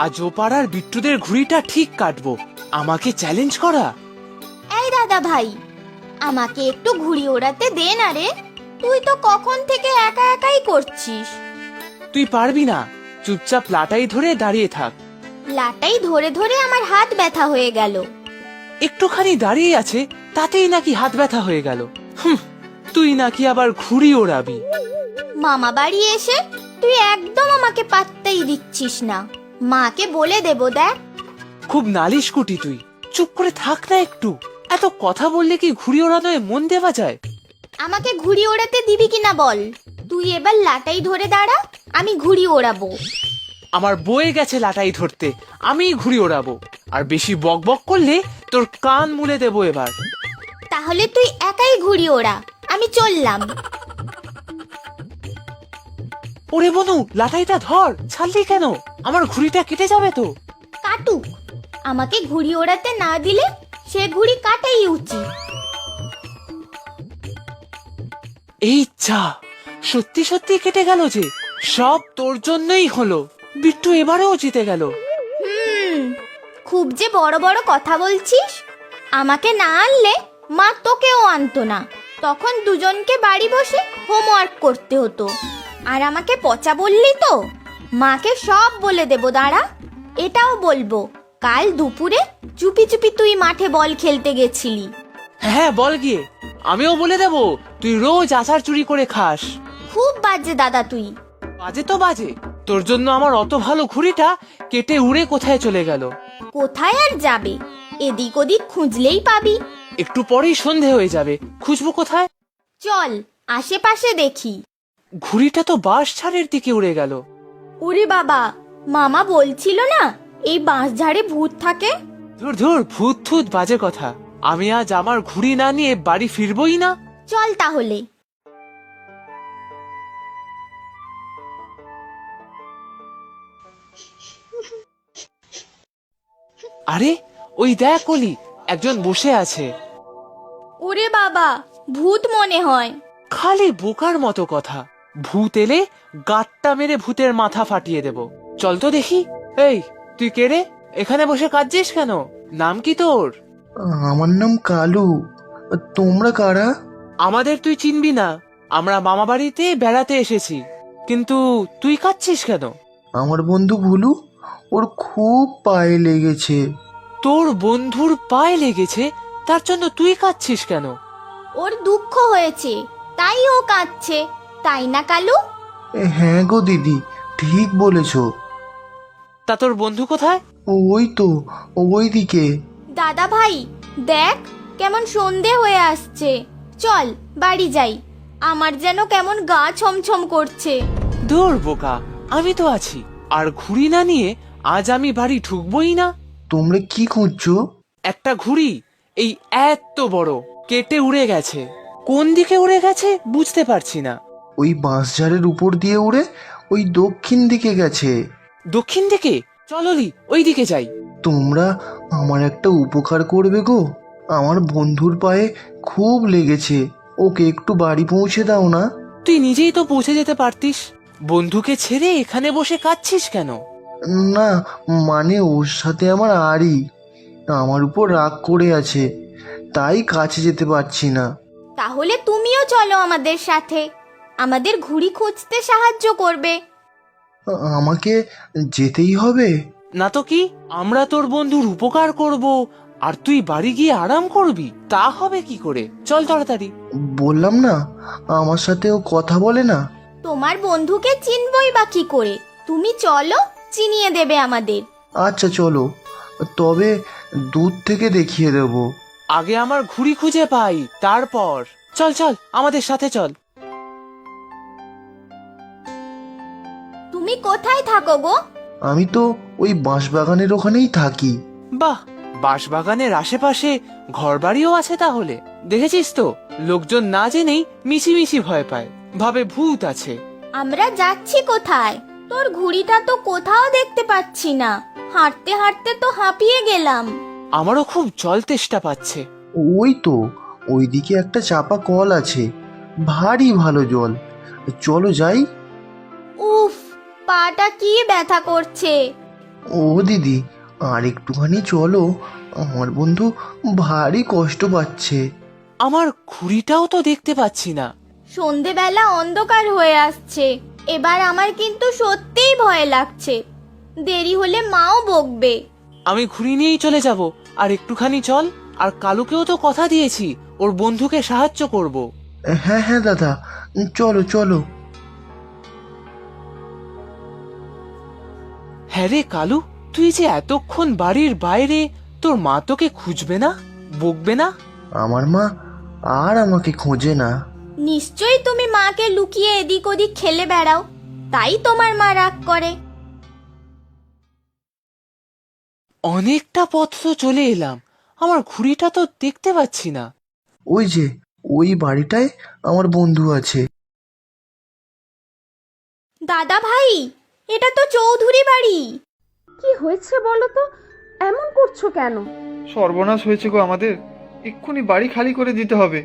আজ ও পাড়ার বিট্টুদের ঘুড়িটা ঠিক কাটবো। আমাকে চ্যালেঞ্জ করা? এই দাদা ভাই, আমাকে একটু ঘুড়ি ওড়াতে দে না রে। তুই তো কখন থেকে একা একাই করছিস। তুই পারবি না, চুপচাপ লাটাই ধরে দাঁড়িয়ে থাক। লাটাই ধরে ধরে আমার হাত ব্যথা হয়ে গেল। একটুখানি দাঁড়িয়ে আছে তাতেই নাকি হাত ব্যথা হয়ে গেল। তুই নাকি আবার ঘুড়ি ওড়াবি। মামা বাড়ি এসে তুই একদম আমাকে পাত্তাই দিচ্ছিস না। মাকে বলে দেব দেখ। খুব নালিশ কুটি তুই, চুপ করে থাক না একটু। এত কথা বললে কি ঘুড়ি ওড়ানোয় মন দেওয়া যায়? আমাকে ঘুড়ি ওড়াতে দিবি কিনা বল। তুই এবার লাটাই ধরে দাঁড়া, আমি ঘুড়ি ওড়াবো। আমার বয়ে গেছে লাটাই ধরতে, আমি ঘুড়ি ওড়াবো। আর বেশি বক বক করলে তোর কান মুলে দেবো এবার। তাহলে তুই একাই ঘুড়ি ওড়া, আমি চললাম। ওরে বনু, লাটাইটা ধর, ছাড়লি কেন? আমার ঘুড়িটা কেটে যাবে তো। কাটুক, আমাকে ঘুড়ি ওড়াতে না দিলে সে ঘুড়ি কাটাই উচিত। এই যা, সত্যি সত্যি কেটে গেল যে। সব তোর জন্যই হলো। বিট্টু এবারেও জিতে গেল। খুব যে বড় বড় কথা বলছিস। আমাকে না আনলে মা তোকেও আনতো না। তখন দুজনকে বাড়ি বসে হোমওয়ার্ক করতে হতো। আর আমাকে পচা বললি তো। মাকে সব বলে দেব দাঁড়া। এটাও বলবো, কাল দুপুরে চুপি চুপি তুই মাঠে বল খেলতে গেছিলি। হ্যাঁ বল গিয়ে, আমিও বলে দেব তুই রোজ আচার চুরি করে খাস। খুব বাজে দাদা তুই। বাজে তো বাজে, তোর জন্য আমার অত ভালো ঘুড়িটা কেটে উড়ে কোথায় চলে গেল। কোথায় আর যাবে, এদিক ওদিক খুঁজলেই পাবি। একটু পরেই সন্ধে হয়ে যাবে, খুঁজবো কোথায়? চল আশেপাশে দেখি। ঘুড়িটা তো বাঁশঝাড়ের দিকে উড়ে গেল। ওরে বাবা, মামা বলছিল না এই বাঁশঝাড়ে ভূত থাকে। ধুর ধুর, ভূত থুত বাজে কথা। আমি আজ আমার ঘুড়ি না নিয়ে বাড়ি ফিরবই না। চল তাহলে। আরে ওই দেখ কলি, একজন বসে আছে। ওরে বাবা, ভূত মনে হয়। খালি বোকার মতো কথা। ভূত এলে গাঁটটা মেরে ভূতের মাথা ফাটিয়ে দেব। চল তো দেখি। এই তুই কে রে? এখানে বসে কাঁদছিস কেন? নাম কি তোর? আমার নাম কালু। তোমরা কারা? আমাদের তুই চিনবি না, আমরা মামা বাড়িতে বেড়াতে এসেছি। কিন্তু তুই কাঁদছিস কেন? আমার বন্ধু ভুলু, ওর খুব পায়ে লেগেছে। তোর বন্ধুর পায়ে লেগেছে, তার জন্য তুই কাঁদছিস কেন? ওর দুঃখ হয়েছে, তাই ও কাঁদছে, তাই না কালু? হ্যাঁ গো দিদি, ঠিক বলেছ। তা তোর বন্ধু কোথায়? ওই তো, ওইদিকে। দাদা ভাই দেখ, কেমন সন্ধে হয়ে আসছে। চল বাড়ি যাই। আমার যেন কেমন গা ছমছম করছে। দূর বোকা, আমি তো আছি। আর ঘুড়ি না নিয়ে আজ আমি বাড়ি ঢুকবই না। তোমরা কি খুঁজছো? একটা ঘুড়ি, এই এত বড়, কেটে উড়ে গেছে। কোন দিকে উড়ে গেছে বুঝতে পারছি না। ওই বাঁশঝাড়ের উপর দিয়ে উড়ে ওই দক্ষিণ দিকে গেছে। দক্ষিণ দিকে? চললি ওই দিকে যাই। তোমরা আমার একটা উপকার করবে গো। আমার বন্ধুর পায়ে খুব লেগেছে, ওকে একটু বাড়ি পৌঁছে দাও না। তুই নিজেই তো পৌঁছে যেতে পারতিস। বন্ধুকে ছেড়ে এখানে বসে কাঁদছিস কেন? না, মানে ওর সাথে আমার আড়ি, আমার উপর রাগ করে আছে, তাই কাছে যেতে পারছি না। তাহলে তুমিও চলো আমাদের সাথে, আমাদের ঘুড়ি খুঁজতে সাহায্য করবে। আমাকে যেতেই হবে? না তো কি, আমরা তোর বন্ধুর উপকার করব আর তুই বাড়ি গিয়ে আরাম করবি? তা হবে কি করে? চল তাড়াতাড়ি। বললাম না, আমার সাথে ও কথা বলে না। তোমার বন্ধুকে চিনবই বা কি করে? তুমি চলো, চিনিয়ে দেবে আমাদের। আচ্ছা চলো, তবে দূর থেকে দেখিয়ে দেব। আগে আমার ঘুড়ি খুঁজে পাই, তারপর। চল চল, আমাদের সাথে চল। তুমি কোথায় থাকো গো? আমি তো ওই বাঁশবাগানের ওখানেই থাকি। বাহ, বাঁশবাগানের আশেপাশে ঘরবাড়িও আছে তাহলে? দেখেছিস তো, লোকজন না জেনেই মিছিমিছি ভয় পায়, ভাবে ভূত আছে। আমরা যাচ্ছি কোথায়? তোর ঘুড়িটা তো কোথাও দেখতে পাচ্ছি না। হাঁটতে হাঁটতে তো হাঁপিয়ে গেলাম। আমারও খুব জল তেষ্টা পাচ্ছে। ওই তো, ওইদিকে একটা চাপা কল আছে, ভারী ভালো জল। চলো যাই। উফ, পাটা কি ব্যথা করছে। ও দিদি, আর একটুখানি চলো, আমার বন্ধু ভারী কষ্ট পাচ্ছে। আমার ঘুড়িটাও তো দেখতে পাচ্ছি না। সন্ধেবেলা অন্ধকার হয়ে আসছে, এবার আমার কিন্তু সত্যিই ভয় লাগছে। দেরি হলে মাও বকবে। আমি ঘুড়ি নিয়েই চলে যাব, আর একটুখানি চল। আর কালুকেও তো কথা দিয়েছি ওর বন্ধুকে সাহায্য করব। হ্যাঁ হ্যাঁ দাদা, চলো চলো। হ্যাঁ রে কালু, তুই যে এতক্ষণ বাড়ির বাইরে, তোর মা তোকে খুঁজবে না, বকবে না? আমার মা আর আমাকে খোঁজে না। নিশ্চয়ই তুমি মাকে লুকিয়ে এদিক ওদিক খেলে বেড়াও, তাই তোমার মা রাগ করে। অনেকটা পথ তো চলে এলাম, আমার ঘুড়িটা তো দেখতে পাচ্ছি না। ওই যে ওই বাড়িটায় আমার বন্ধু আছে। দাদা ভাই, এটা তো চৌধুরী বাড়ি। কি হয়েছে বলো তো, এমন করছো কেন? সর্বনাশ হয়েছে গো আমাদের, এক্ষুনি বাড়ি খালি করে দিতে হবে।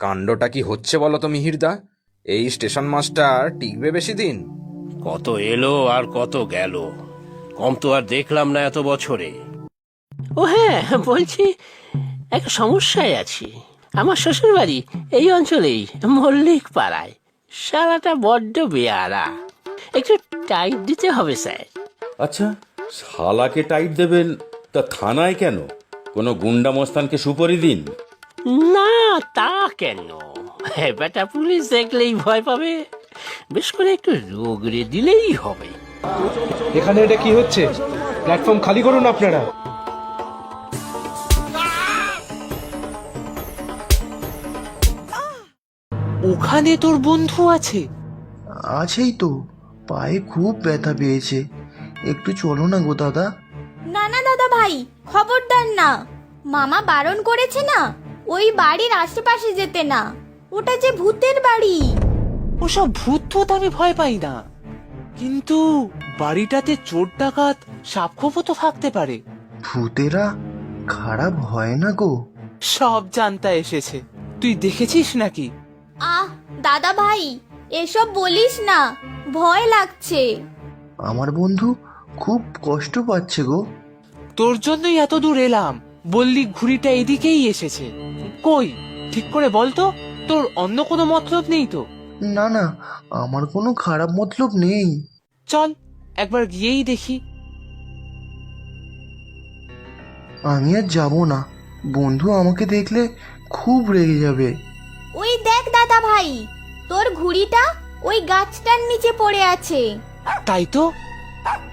কাণ্ডটা কি হচ্ছে বলো তো মিহিরদা? এই স্টেশন মাস্টার টিকবে বেশি দিন? কত এলো আর কত গেল, কম তো আর দেখলাম না এত বছরে। ও হ্যাঁ, বলছি এক সমস্যায় আছি। আমার শ্বশুর বাড়ি এই অঞ্চলেই, মল্লিক পাড়ায়। সারাটা বড্ড বেয়ারা, একটু টাইট দিতে হবে স্যার। আচ্ছা, শালাকে টাইট দেবেন তা থানায় কেন? কোনো গুন্ডা মস্তানকে সুপরি দিন। না তা কেন, বেটা পুলিশ দেখলেই ভয় পাবে, বেশ করে একটু রোগড়ে দিলেই হবে। এখানে এটা কি হচ্ছে? প্ল্যাটফর্ম খালি করুন আপনারা। ওখানে তোর বন্ধু আছে? আছেই তো, পায়ে খুব ব্যথা পেয়েছে। একটু চলো না গো দাদা। না না দাদা ভাই, খবরদার না। মামা বারণ করেছে না, ওই বাড়ির আশেপাশে যেতে না। ওটা যে ভূতের বাড়ি। ওসব ভূত টুত আমি ভয় পাই না, কিন্তু বাড়িটাতে চোর ডাকাত সাপখোপও তো থাকতে পারে। ভূতেরা খারাপ হয় না গো। সব জানতা এসেছে, তুই দেখেছিস নাকি? আহ দাদা ভাই, এসব বলিস না, ভয় লাগছে। আমার বন্ধু খুব কষ্ট পাচ্ছে গো। তোর জন্যই এত দূর এলাম, বললি ঘুড়িটা এদিকেই এসেছে। কই ঠিক করে বল তো, তোর অন্য কোনো মতলব নেই তো? না না, আমার কোনো খারাপ মতলব নেই। চল একবার গিয়েই দেখি। আমি আর যাব না, বন্ধু আমাকে দেখলে খুব রেগে যাবে। ওই দেখ দাদা ভাই, তোর ঘুড়িটা ওই গাছটার নিচে পড়ে আছে। তাই তো,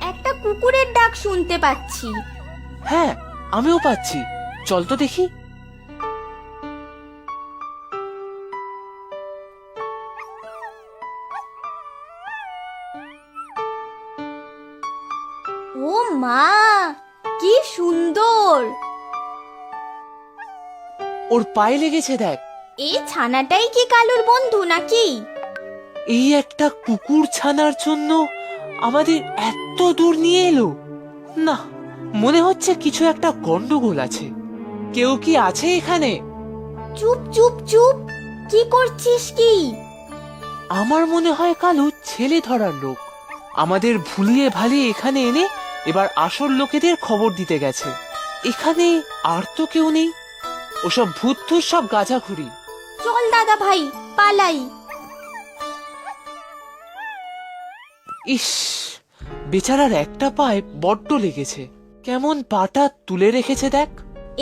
একটা কুকুরের ডাক শুনতে পাচ্ছি। হ্যাঁ আমিও পাচ্ছি, চল তো দেখি। ও মা, কি সুন্দর! ওর পায়ে লেগেছে দেখ। এই ছানাটাই কি কালুর বন্ধু নাকি? এই একটা কুকুর ছানার জন্য আমাদের এত দূর নিয়ে এলো। না, মনে হচ্ছে কিছু একটা গন্ডগোল আছে। কেউ কি আছে এখানে? চুপ চুপ চুপ, কি করছিস কি? আমার মনে হয় কালু ছেলে ধরার লোক, আমাদের ভুলিয়ে ভালিয়ে এখানে এনে এবার আসল লোকেদের খবর দিতে গেছে। এখানে আর তো কেউ নেই, ওসব ভূত সব গাঁজাখুরি। চল দাদা ভাই, পালাই। ইস, বেচারার একটা পায়ে বড্ড লেগেছে, কেমন পাটা তুলে রেখেছে দেখ।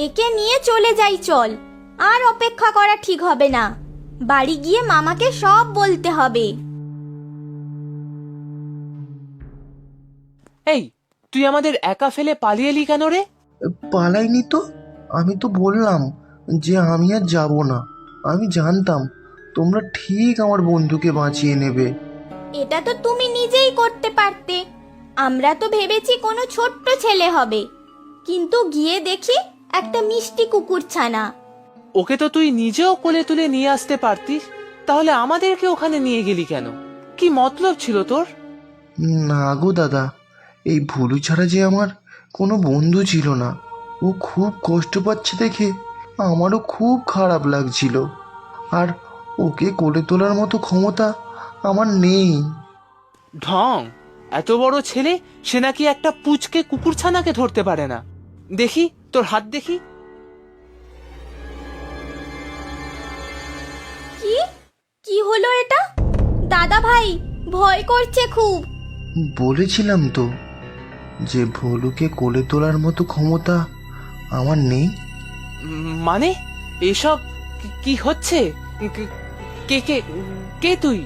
একে নিয়ে চলে যাই চল, আর অপেক্ষা করা ঠিক হবে না। বাড়ি গিয়ে মামাকে সব বলতে হবে। এই, তুই আমাদের একা ফেলে পালিয়ে এলি কেন রে? পালাইনি তো, আমি তো বললাম যে আমি আর যাব না। আমি জানতাম তোমরা ঠিক আমার বন্ধুকে বাঁচিয়ে নেবে। এটা তো তুমি নিজেই করতে পারতে। আমরা তো ভেবেছি কোনো ছোট্ট ছেলে হবে, কিন্তু গিয়ে দেখি একটা মিষ্টি কুকুর ছানা। ওকে তো তুই নিজেও কোলে তুলে নিয়ে আসতে পারতিস, তাহলে আমাদেরকে ওখানে নিয়ে গেলি কেন? কি মতলব ছিল তোর? না গো দাদা, এই ভুলু ছাড়া যে আমার কোনো বন্ধু ছিল না। ও খুব কষ্ট পাচ্ছে দেখে আমারও খুব খারাপ লাগছিল, আর ওকে কোলে তোলার মতো ক্ষমতা আমার নেই। ঢং, এত বড় ছেলে, সে নাকি একটা পুচকে কুকুরছানাকে ধরতে পারে না। দেখি তোর হাত দেখি। কি কি হলো এটা? দাদা ভাই, ভয় করছে খুব। বলেছিলাম তো যে ভলুকে কোলে তোলার মতো ক্ষমতা আমার নেই। মানে এসব কি হচ্ছে? কে কে কে তুই?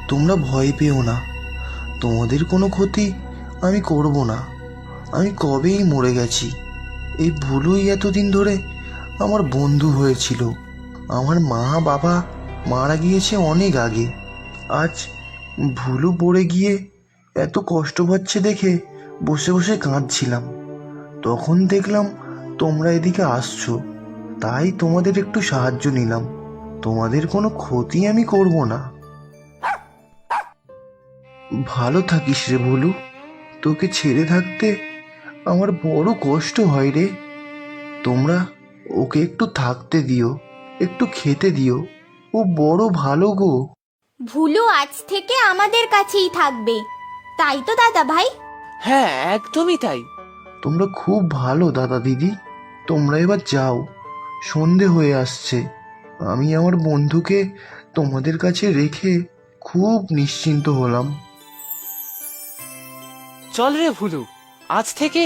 তোমরা ভয় পেও না, তোমাদের কোনো ক্ষতি আমি করব না। আমি কবেই মরে গেছি। এই ভুলুই এতদিন ধরে আমার বন্ধু হয়েছিল। আমার মা বাবা মারা গিয়েছে অনেক আগে। আজ ভুলু পড়ে গিয়ে এত কষ্ট পাচ্ছে দেখে বসে বসে কাঁদছিলাম। তখন দেখলাম তোমরা এদিকে আসছো, তাই তোমাদের একটু সাহায্য নিলাম। তোমাদের কোনো ক্ষতি আমি করব না। ভালো থাকিস রে ভুলু। তোকে ছেড়ে থাকতে আমার বড় কষ্ট হয় রে। তোমরা ওকে একটু থাকতে দিও, একটু খেতে দিও। ও বড় ভালো গো। ভুলু আজ থেকে আমাদের কাছেই থাকবে, তাই তো দাদা ভাই? হ্যাঁ, একদমই তাই। তোমরা খুব ভালো দাদা দিদি। তোমরা এবার যাও, সন্ধে হয়ে আসছে। আমি আমার বন্ধুকে তোমাদের কাছে রেখে খুব নিশ্চিন্ত হলাম। চল রে ভুলু, আজ থেকে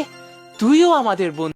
তুইও আমাদের বন্ধু।